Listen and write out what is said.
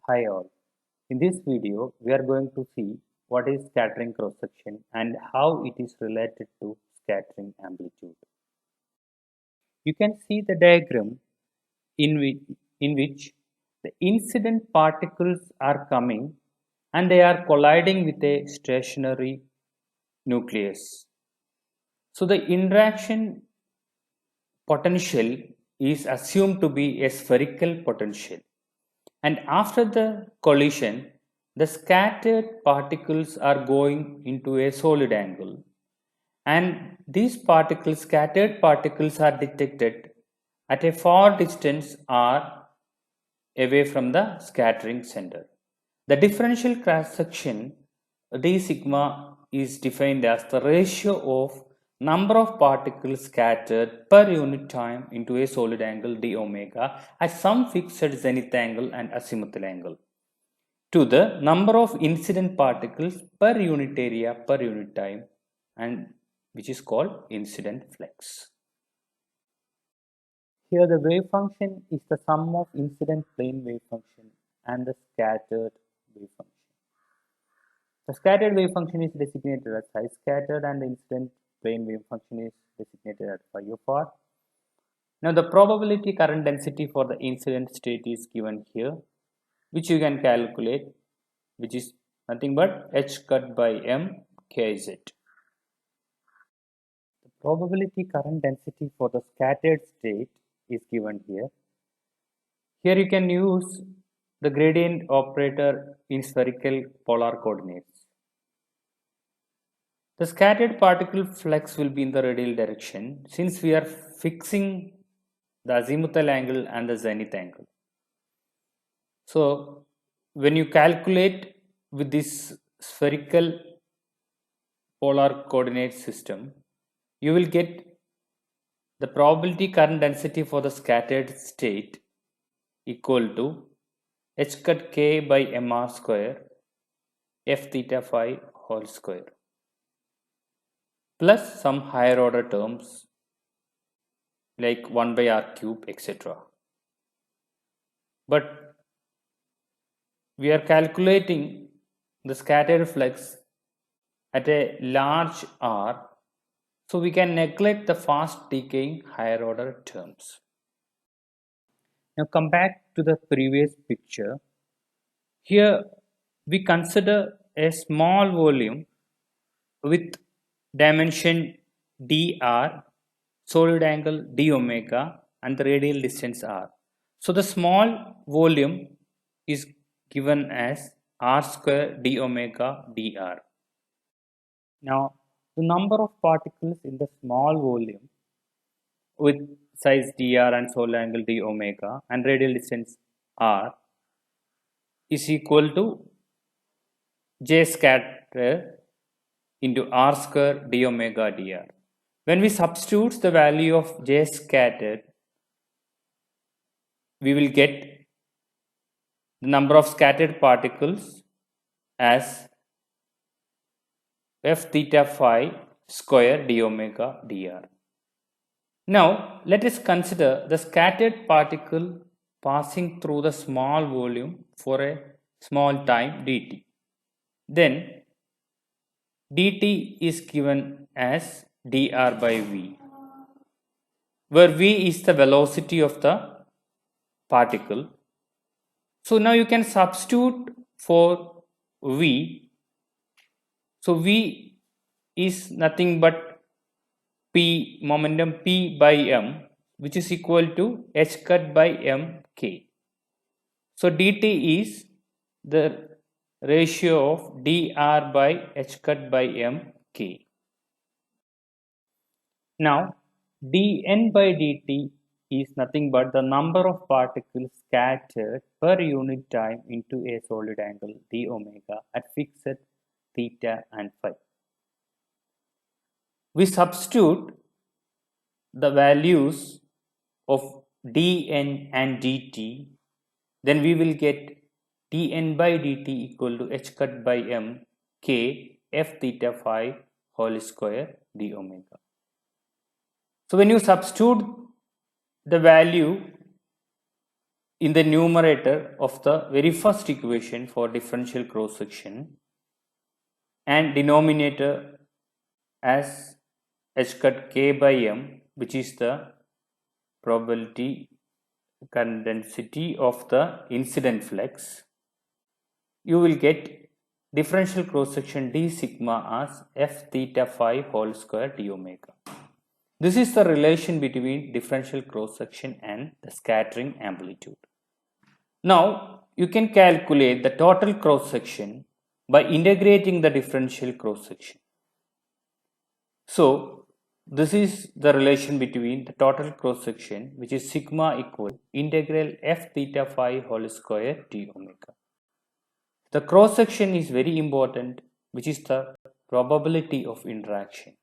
Hi all. In this video, we are going to see what is scattering cross-section and how it is related to scattering amplitude. You can see the diagram in which the incident particles are coming and they are colliding with a stationary nucleus. So the interaction potential is assumed to be a spherical potential. And after the collision, the scattered particles are going into a solid angle. And these particles, scattered particles, are detected at a far distance or away from the scattering center. The differential cross section d sigma is defined as the ratio of number of particles scattered per unit time into a solid angle d omega at some fixed zenith angle and azimuthal angle to the number of incident particles per unit area per unit time, and which is called incident flux. Here the wave function is the sum of incident plane wave function and the scattered wave function. The scattered wave function is designated as psi scattered and the incident plane wave function is designated as phi of r. Now the probability current density for the incident state is given here, which you can calculate, which is nothing but h cut by m kz. The probability current density for the scattered state is given here. Here you can use the gradient operator in spherical polar coordinates. The scattered particle flux will be in the radial direction since we are fixing the azimuthal angle and the zenith angle. So when you calculate with this spherical polar coordinate system, you will get the probability current density for the scattered state equal to h cut k by mr square f theta phi whole square plus some higher order terms like 1 by r cube, etc. But we are calculating the scattered flux at a large r, so we can neglect the fast decaying higher order terms. Now come back to the previous picture. Here we consider a small volume with dimension dr, solid angle d omega, and the radial distance r. So the small volume is given as r square d omega dr. Now the number of particles in the small volume with size dr and solid angle d omega and radial distance r is equal to j scatter into r square d omega dr. When we substitute the value of j scattered, we will get the number of scattered particles as f theta phi square d omega dr. Now let us consider the scattered particle passing through the small volume for a small time dt. Then dt is given as dr by v, where v is the velocity of the particle. So now you can substitute for v. So v is nothing but p, momentum p by m, which is equal to h cut by m k. So dt is the ratio of dr by h cut by m k. Now dn by dt is nothing but the number of particles scattered per unit time into a solid angle d omega at fixed theta and phi. We substitute the values of dn and dt, then we will get dn by dt equal to h cut by m k f theta phi whole square d omega. So when you substitute the value in the numerator of the very first equation for differential cross section and denominator as h cut k by m, which is the probability current density of the incident flux, you will get differential cross section d sigma as f theta phi whole square d omega. This is the relation between differential cross section and the scattering amplitude. Now you can calculate the total cross section by integrating the differential cross section. So this is the relation between the total cross section, which is sigma equal integral f theta phi whole square d omega. The cross section is very important, which is the probability of interaction.